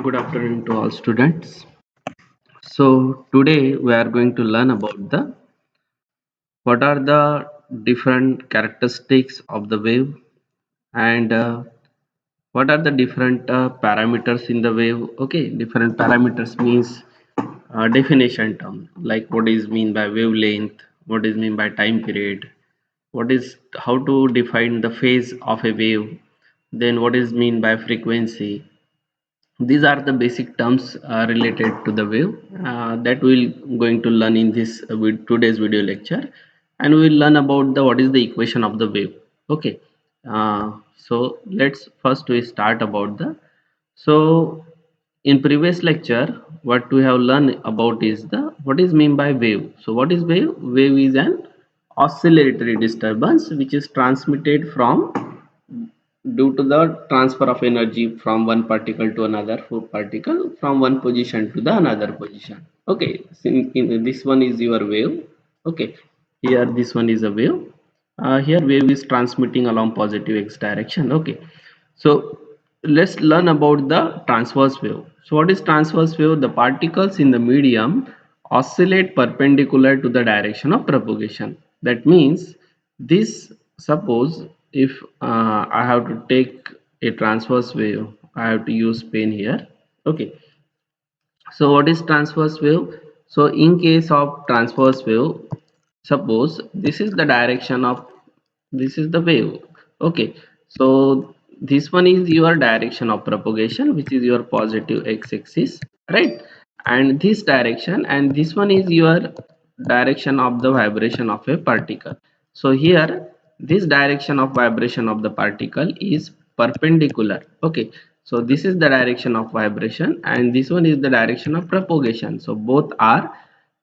Good afternoon to all students. So today we are going to learn about the what are the different characteristics of the wave and what are the different parameters in the wave. Okay, different parameters means definition term like what is mean by wavelength, what is mean by time period, what is how to define the phase of a wave, then what is mean by frequency. These are the basic terms related to the wave that we'll going to learn in this today's video lecture, and we'll learn about the what is the equation of the wave. Okay, so let's first we start about the so in previous lecture what we have learned about is the what is mean by wave. So what is wave? Wave is an oscillatory disturbance which is transmitted from due to the transfer of energy from one particle to another particle from one position to the another position. Okay, this one is your wave. Okay, here this one is a wave. Here wave is transmitting along positive x direction. Okay, so let's learn about the transverse wave. So what is transverse wave? The particles in the medium oscillate perpendicular to the direction of propagation. That means this, suppose if I have to take a transverse wave, I have to use pen here. Okay, so what is transverse wave? So in case of transverse wave, suppose this is the direction of this is the wave. Okay, so this one is your direction of propagation, which is your positive x-axis, right? And this direction, and this one is your direction of the vibration of a particle. So here this direction of vibration of the particle is perpendicular. Okay, so this is the direction of vibration and this one is the direction of propagation, so both are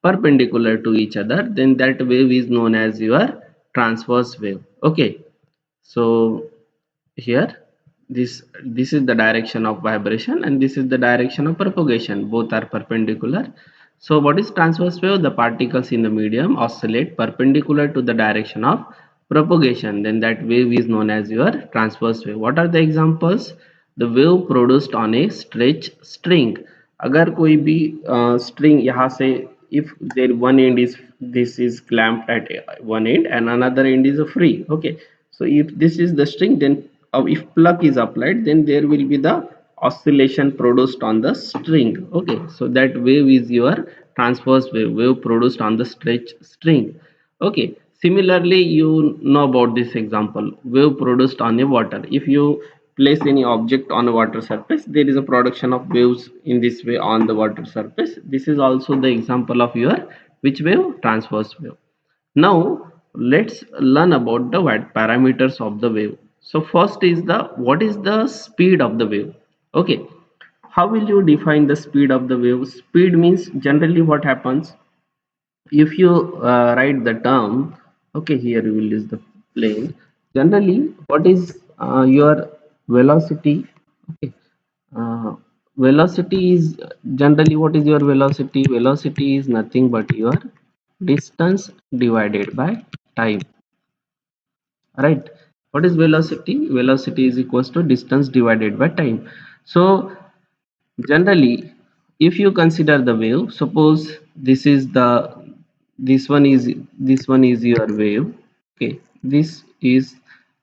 perpendicular to each other, then that wave is known as your transverse wave. Okay, so here this is the direction of vibration and this is the direction of propagation, both are perpendicular. So what is transverse wave? The particles in the medium oscillate perpendicular to the direction of propagation, then that wave is known as your transverse wave. What are the examples? The wave produced on a stretch string. अगर कोई भी string यहाँ से, if there one end is this is clamped at one end and another end is free. Okay, so if this is the string, then if plug is applied, then there will be the oscillation produced on the string. Okay, so that wave is your transverse wave, wave produced on the stretch string. Okay, similarly you know about this example, wave produced on a water. If you place any object on a water surface, there is a production of waves in this way on the water surface. This is also the example of your which wave? Transverse wave. Now let's learn about the parameters of the wave. So first is the what is the speed of the wave. Okay, how will you define the speed of the wave? Speed means generally what happens if you write the term. Okay, here you will use the plane. Generally what is your velocity? Okay, uh, velocity is generally what is your velocity? Velocity is nothing but your distance divided by time, right? What is velocity? Velocity is equals to distance divided by time. So generally if you consider the wave, suppose this is the this one is your wave. Okay, this is,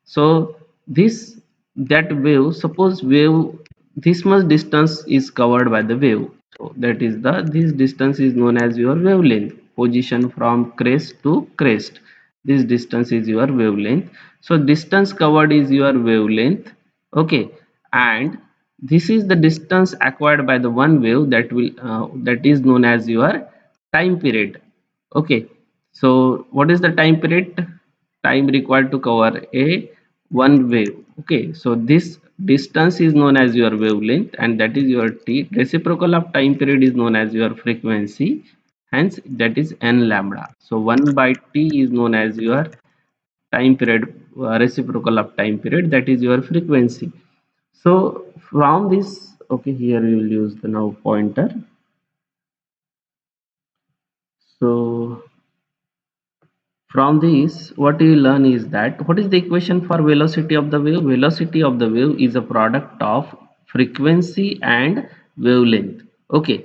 so this that wave, suppose wave this much distance is covered by the wave, so that is the this distance is known as your wavelength. Position from crest to crest, this distance is your wavelength. So distance covered is your wavelength. Okay, and this is the distance acquired by the one wave, that will that is known as your time period. Okay, so what is the time period? Time required to cover a one wave. Okay, so this distance is known as your wavelength and that is your t. Reciprocal of time period is known as your frequency, hence that is n lambda. So 1 by t is known as your time period, reciprocal of time period, that is your frequency. So from this, okay, here we will use the now pointer. So from this what we learn is that what is the equation for velocity of the wave? Velocity of the wave is a product of frequency and wavelength. Okay,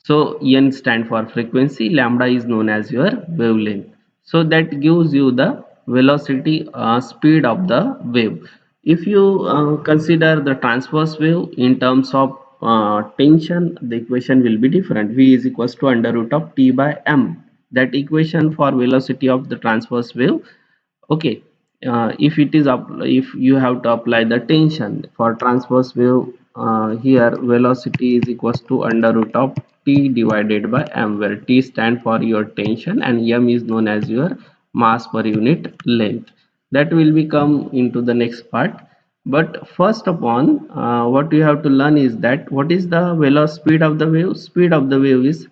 so n stand for frequency, lambda is known as your wavelength. So that gives you the velocity, speed of the wave. If you consider the transverse wave in terms of tension, the equation will be different. V is equals to under root of T by m. That equation for velocity of the transverse wave. Okay, if it is up, if you have to apply the tension for transverse wave, here velocity is equals to under root of T divided by m, where T stand for your tension and m is known as your mass per unit length. That will become into the next part. But first upon, what you have to learn is that what is the velocity speed of the wave. Speed of the wave is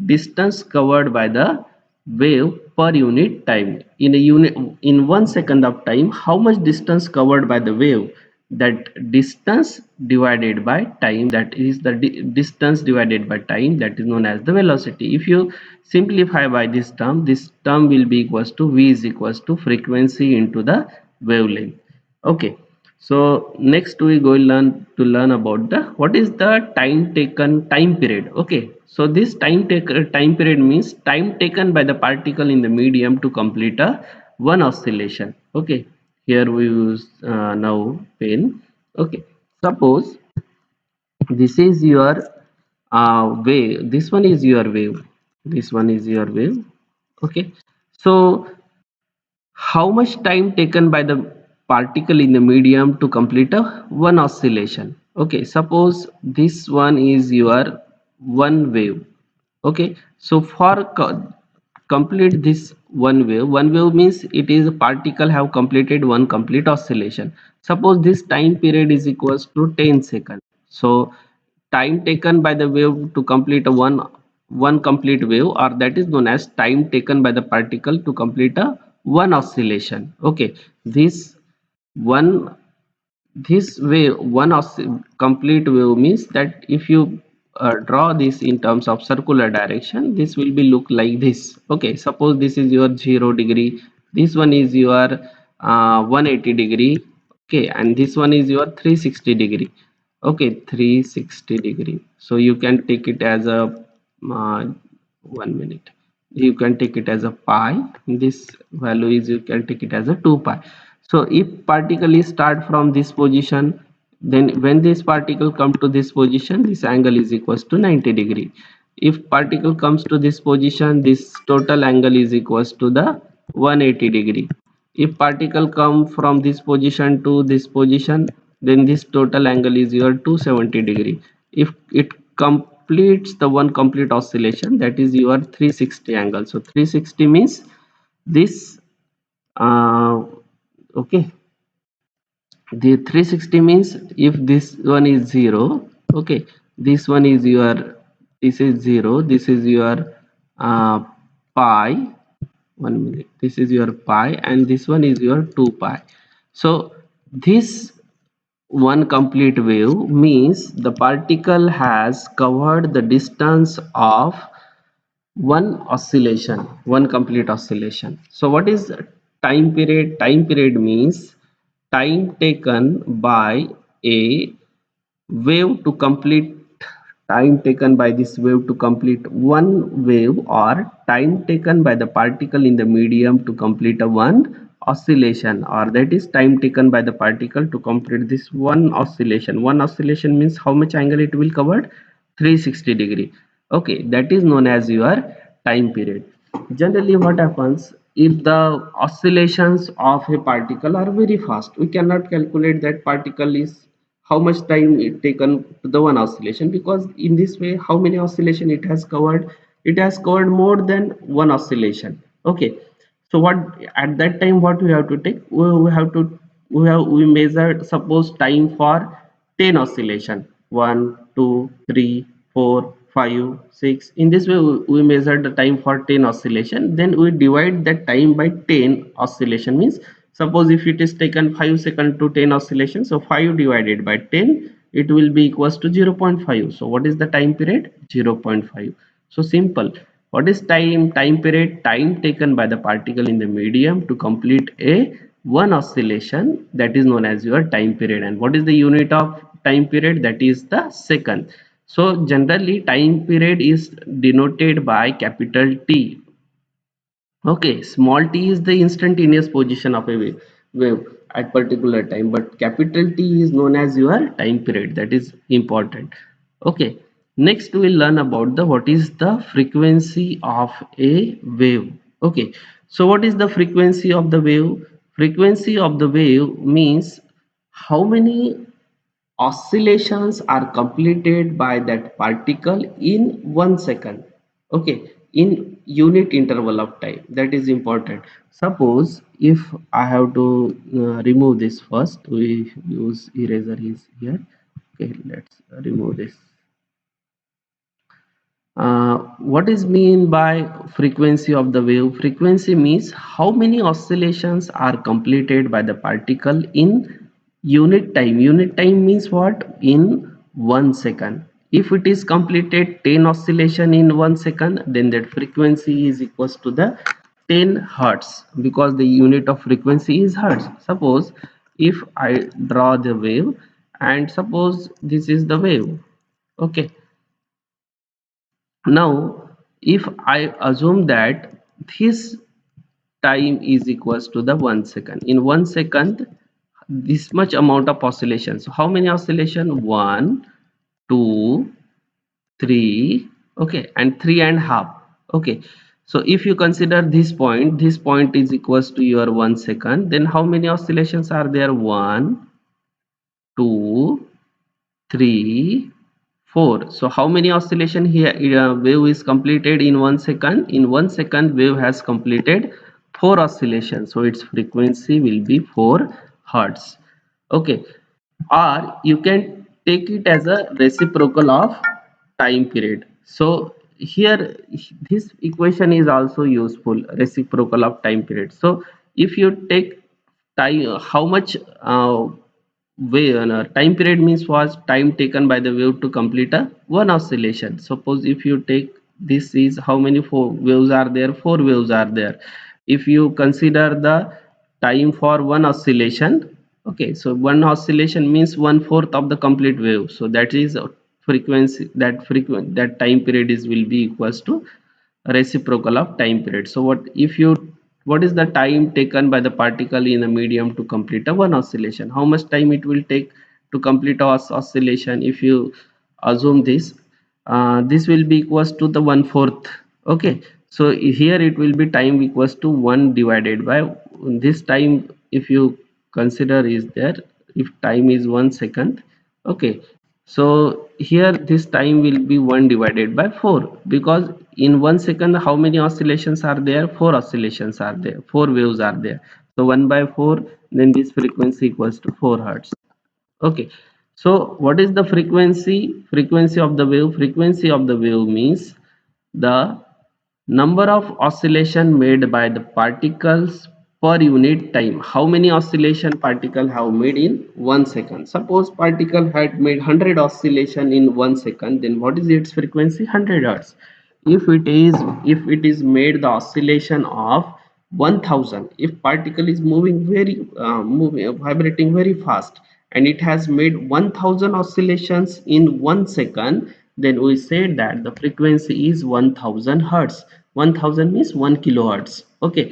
distance covered by the wave per unit time. In a unit, in 1 second of time, how much distance covered by the wave, that distance divided by time, that is the distance divided by time, that is known as the velocity. If you simplify by this term will be equals to v is equals to frequency into the wavelength. Okay, so next we go learn about the what is the time taken, time period. Okay, so this time period means time taken by the particle in the medium to complete a one oscillation. Okay, here we use now pen. Okay, suppose this is your wave, this one is your wave, this one is your wave. Okay, so how much time taken by the particle in the medium to complete a one oscillation? Okay, suppose this one is your one wave. Okay, so for complete this one wave means it is a particle have completed one complete oscillation. Suppose this time period is equals to 10 seconds. So time taken by the wave to complete a one complete wave, or that is known as time taken by the particle to complete a one oscillation. Okay, this one, this wave complete wave means that if you draw this in terms of circular direction, this will be look like this. Okay, suppose this is your 0 degree, this one is your 180 degree. Okay, and this one is your 360 degree. Okay, 360 degree, so you can take it as a 1 minute, you can take it as a pi. This value is, you can take it as a 2 pi. So if particle is start from this position, then when this particle come to this position, this angle is equals to 90 degree. If particle comes to this position, this total angle is equals to the 180 degree. If particle come from this position to this position, then this total angle is your 270 degree. If it completes the one complete oscillation, that is your 360 angle. So 360 means this, okay, the 360 means if this one is 0, okay, this one is your, this is 0, this is your pi, 1 minute, this is your pi, and this one is your 2 pi. So this one complete wave means the particle has covered the distance of one oscillation, one complete oscillation. So what is time period? Time period means time taken by a wave to complete, time taken by this wave to complete one wave, or time taken by the particle in the medium to complete a one oscillation, or that is time taken by the particle to complete this one oscillation. One oscillation means how much angle it will cover? 360 degree. Okay, that is known as your time period. Generally what happens, if the oscillations of a particle are very fast, we cannot calculate that particle is how much time it taken to the one oscillation, because in this way how many oscillation it has covered, it has covered more than one oscillation. Okay, so what, at that time what we have to take, we have to, we measured suppose time for 10 oscillation, 1 2 3 4 5 6. In this way we measure the time for 10 oscillation, then we divide that time by 10 oscillation. Means suppose if it is taken 5 seconds to 10 oscillation, so 5 divided by 10, it will be equals to 0.5. So what is the time period? 0.5. So simple. What is time? Time period, time taken by the particle in the medium to complete a one oscillation, that is known as your time period. And what is the unit of time period? That is the second. So generally time period is denoted by capital T. Okay, small t is the instantaneous position of a wave at particular time, but capital T is known as your time period. That is important. Okay, next we will learn about the what is the frequency of a wave. Okay, so what is the frequency of the wave? Frequency of the wave means how many oscillations are completed by that particle in 1 second. Okay, in unit interval of time. That is important. Suppose if I have to remove this, first we use eraser is here. Okay, let's remove this. What is mean by frequency of the wave? Frequency means how many oscillations are completed by the particle in unit time. Unit time means what? In 1 second. If it is completed 10 oscillation in 1 second, then that frequency is equals to the 10 hertz, because the unit of frequency is hertz. Suppose if I draw the wave, and suppose this is the wave. Okay, now, if I assume that this time is equals to the 1 second, in 1 second, this much amount of oscillations. So how many oscillation? One, two, three, okay, and three and half. Okay, so if you consider this point is equals to your 1 second, then how many oscillations are there? One, two, 3, 4. So how many oscillation here wave is completed in 1 second? In 1 second wave has completed 4 oscillations. So its frequency will be 4 hertz. Okay. Or you can take it as a reciprocal of time period. So here this equation is also useful, reciprocal of time period. So if you take time, how much wave time period means was time taken by the wave to complete a one oscillation. Suppose if you take, this is how many four waves are there? Four waves are there. If you consider the time for one oscillation, okay, so one oscillation means 1/4 of the complete wave. So that is frequency, that time period is will be equals to reciprocal of time period. So what is the time taken by the particle in a medium to complete a one oscillation? How much time it will take to complete a oscillation? If you assume this, this will be equals to the 1/4. Okay, so here it will be time equals to 1 divided by this time. If you consider is there, if time is 1 second, okay, so here this time will be 1 divided by 4, because in 1 second how many oscillations are there? 4 oscillations are there, 4 waves are there. So 1 by 4, then this frequency equals to 4 hertz. Okay, so what is the frequency? Frequency of the wave. Frequency of the wave means the number of oscillation made by the particles per unit time. How many oscillation particle have made in 1 second? Suppose particle had made 100 oscillation in 1 second, then what is its frequency? 100 hertz. If it is made the oscillation of 1000, if particle is moving vibrating very fast, and it has made 1000 oscillations in 1 second, then we say that the frequency is 1000 hertz. 1000 means 1 kilohertz. Okay,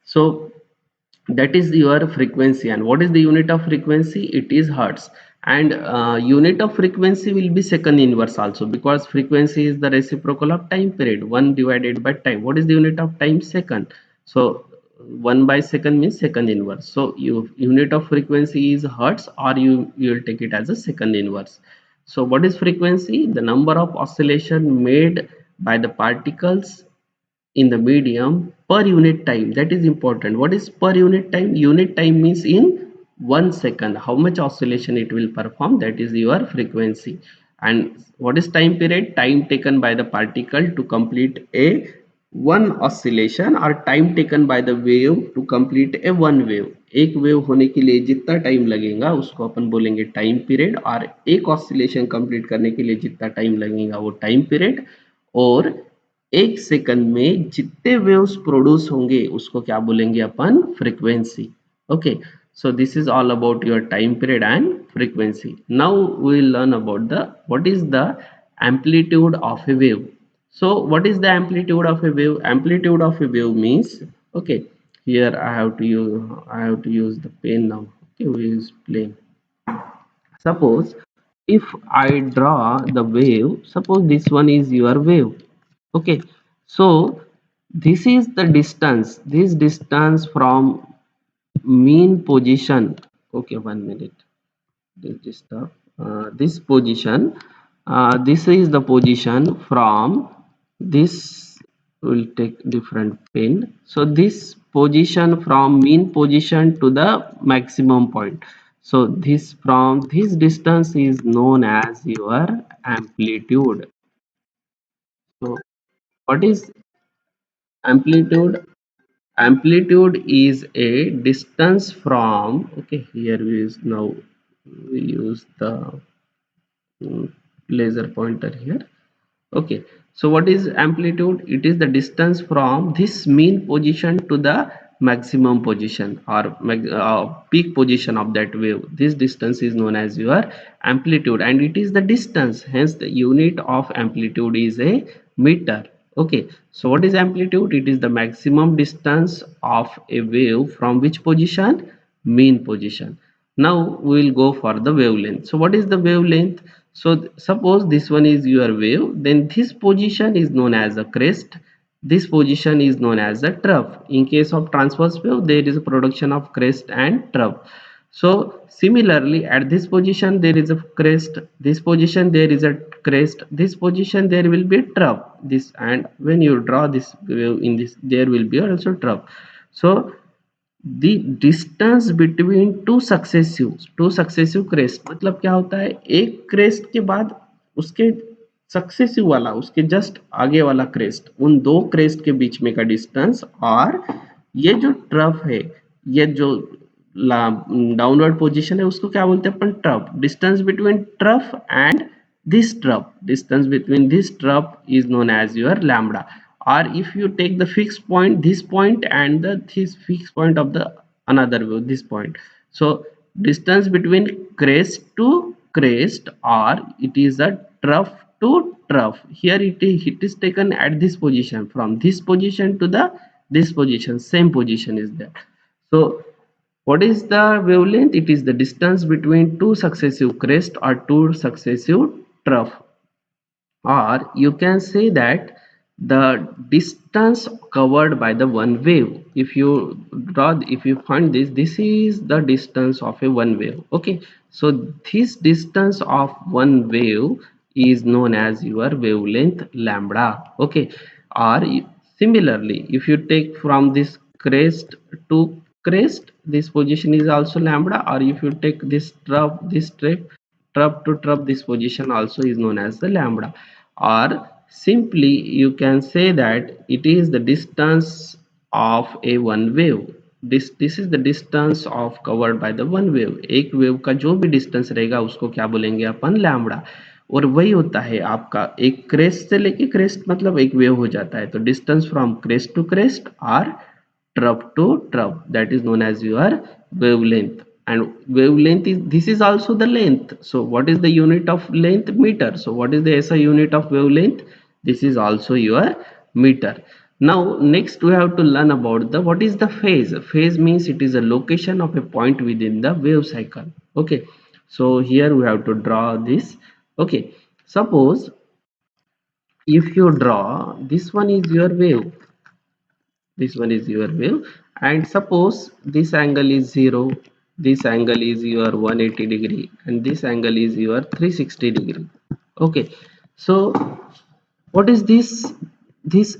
so that is your frequency. And what is the unit of frequency? It is hertz. And unit of frequency will be second inverse also, because frequency is the reciprocal of time period, 1 divided by time. What is the unit of time? Second. So 1 by second means second inverse. So you unit of frequency is hertz, or you will take it as a second inverse. So what is frequency? The number of oscillation made by the particles in the medium per unit time. That is important. What is per unit time? Unit time means in 1 second how much oscillation it will perform. That is your frequency. And what is time period? Time taken by the particle to complete a one oscillation, or time taken by the wave to complete a one wave. एक wave होने के लिए जितना time लगेगा उसको अपन बोलेंगे time period, और एक ऑसिलेशन कंप्लीट करने के लिए जितना टाइम लगेगा वो टाइम पीरियड। और 1 सेकंड में जितने वेव्स प्रोड्यूस होंगे उसको क्या बोलेंगे अपन? Frequency. Okay, so this is all about your time period and frequency. Now we will learn about the what is the amplitude of a wave. So what is the amplitude of a wave? Amplitude of a wave means, okay, here I have to use the pen now. Okay, we use plane. Suppose if I draw the wave, suppose this one is your wave. Okay, so this is the distance, this distance from mean position. Okay, 1 minute. This stuff. This position. This is the position from this. Will take different pin. So this position from mean position to the maximum point. So this from this distance is known as your amplitude. So what is amplitude? Amplitude is a distance from, okay, here we use now, we use the laser pointer here. Okay, so what is amplitude? It is the distance from this mean position to the maximum position or peak position of that wave. This distance is known as your amplitude, and it is the distance, hence the unit of amplitude is a meter. Okay, so what is amplitude? It is the maximum distance of a wave from which position? Mean position. Now we will go for the wavelength. So what is the wavelength? So suppose this one is your wave, then this position is known as a crest. This position is known as a trough. In case of transverse wave, there is a production of crest and trough. So similarly, at this position there is a crest, this position there is a crest, this position there will be a trough. This, and when you draw this wave in this, there will be also trough. So the distance between two successive crest मतलब क्या होता है, एक crest के बाद उसके successive वाला, उसके जस्ट आगे वाला क्रेस्ट, उन दो क्रेस्ट के बीच में का डिस्टेंस, और ये जो ट्रफ है, ये जो डाउनवर्ड पोजीशन है, उसको क्या बोलते हैं अपन? Trough. Distance between trough and this trough, distance between this trough is known as your lambda. Or if you take the fixed point, this point, and this fixed point of the another view, this point, so distance between crest to crest, or it is a trough to trough. Here it is taken at this position, from this position to the this position, same position is there. So what is the wavelength? It is the distance between two successive crests or two successive trough. Or you can say that the distance covered by the one wave. If you draw, if you find this, this is the distance of a one wave. Okay, so this distance of one wave is known as your wavelength lambda. Okay, or similarly, if you take from this crest to crest, this position is also lambda. Or if you take this trough, this trough to trough, this position also is known as the lambda. Or simply you can say that it is the distance of a one wave. This is the distance of covered by the one wave. एक wave का जो भी distance रहेगा उसको क्या बोलेंगे अपन? Lambda. और वही होता है आपका एक क्रेस्ट से लेके क्रेस्ट, मतलब एक वेव हो जाता है, तो distance from crest to crest और trough to trough, that is known as your wavelength. And wavelength is, this is also the length. So what is the unit of length? Meter. So what is the SI unit of wavelength? This is also your meter. Now next we have to learn about the what is the phase. Phase means it is a location of a point within the wave cycle. Okay, so here we have to draw this. Okay, suppose if you draw, this one is your wave, this one is your wave, and suppose this angle is 0, this angle is your 180 degree, and this angle is your 360 degree. Okay, so what is this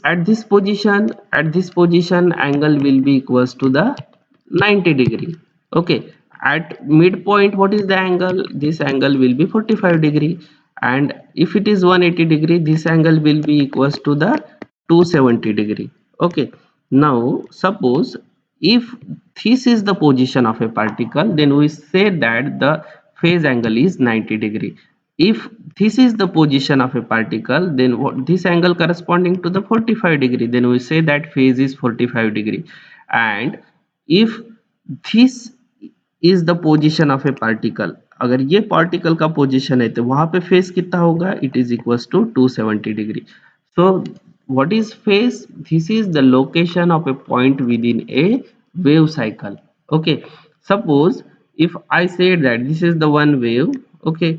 at this position angle will be equals to the 90 degree. Okay, at midpoint what is the angle? This angle will be 45 degree, and if it is 180 degree, this angle will be equals to the 270 degree. Okay, now suppose if this is the position of a particle, then we say that the phase angle is 90 degree. If this is the position of a particle, then what, this angle corresponding to the 45 degree, then we say that phase is 45 degree. And if this is the position of a particle, अगर ये particle का position है तो वहां पे phase कितना होगा, it is equals to 270 degree. So what is phase? This is the location of a point within a wave cycle. Okay, suppose if I say that this is the one wave, okay,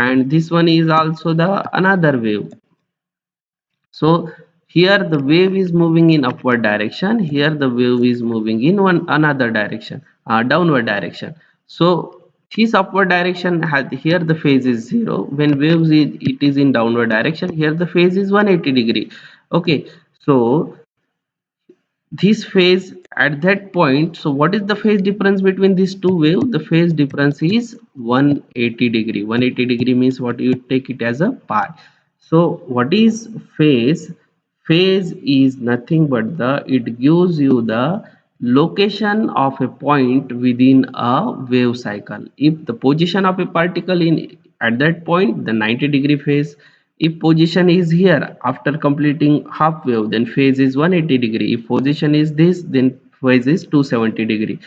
and this one is also the another wave. So here the wave is moving in upward direction, here the wave is moving in one another direction, downward direction. So this upward direction has, here the phase is 0. When waves is, it is in downward direction, here the phase is 180 degree. Okay, so this phase at that point, so what is the phase difference between these two waves? The phase difference is 180 degree. 180 degree means what, you take it as a pi. So what is phase? Phase is nothing but the, it gives you the location of a point within a wave cycle. If the position of a particle in at that point, the 90-degree phase. If position is here after completing half wave, then phase is 180 degree. If position is this, then phase is 270 degree.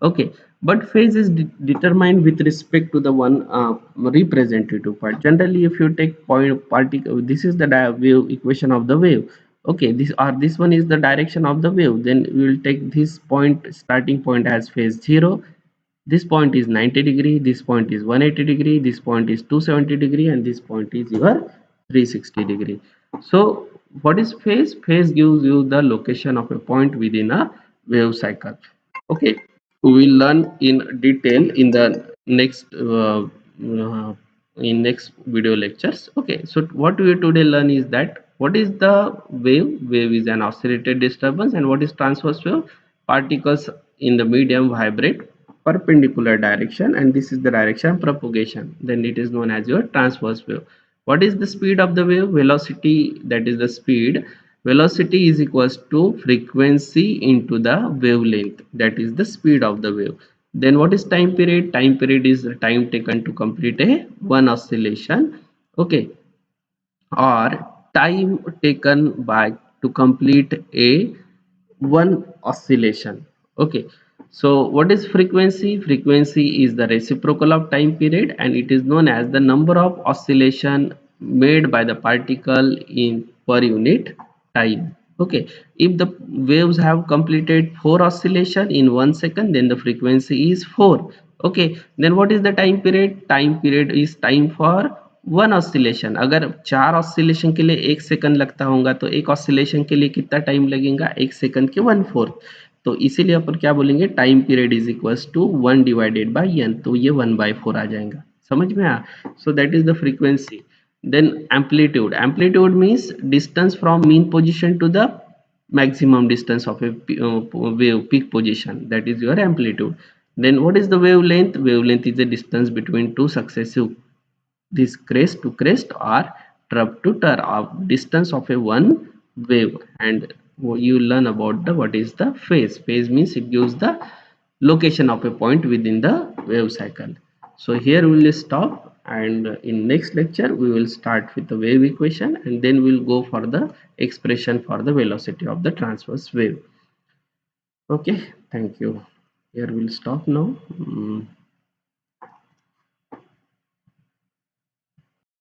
Okay, but phase is determined with respect to the one representative part. Generally, if you take point particle, this is the wave equation of the wave. Okay, this one is the direction of the wave. Then we will take this point, starting point, as phase 0. This point is 90 degree, this point is 180 degree, this point is 270 degree, and this point is your 360 degree. So what is phase? Phase gives you the location of a point within a wave cycle. Okay, we will learn in detail in the next in next video lectures. Okay, so what we today learn is that what is the wave? Wave is an oscillated disturbance. And what is transverse wave? Particles in the medium vibrate perpendicular direction, and this is the direction propagation. Then it is known as your transverse wave. What is the speed of the wave? Velocity, that is the speed. Velocity is equals to frequency into the wavelength, that is the speed of the wave. Then what is time period? Time period is the time taken to complete a one oscillation. Okay, or time taken by to complete a one oscillation. Okay, so what is frequency? Frequency is the reciprocal of time period, and it is known as the number of oscillation made by the particle in per unit time. Okay, if the waves have completed 4 oscillation in 1 second, then the frequency is 4. Okay, then what is the time period? Time period is time for one oscillation. अगर 4 oscillation के लिए 1 second लगता होगा, तो एक oscillation के लिए कितना टाइम लगेगा? 1 सेकंड के 1/4. तो इसीलिए अपन क्या बोलेंगे? Time period is equals to 1 divided by n. तो ये 1/4 आ जाएगा. समझ में आया? So that is the frequency. Then amplitude. Amplitude means distance from mean position to the maximum distance of a wave peak position. That is your amplitude. Then what is the wavelength? Wavelength is the distance between two successive, this crest to crest or trough to trough of distance of a one wave. And you learn about the what is the phase. Phase means it gives the location of a point within the wave cycle. So here we will stop, and in next lecture we will start with the wave equation, and then we will go for the expression for the velocity of the transverse wave. Okay, thank you. Here we will stop now.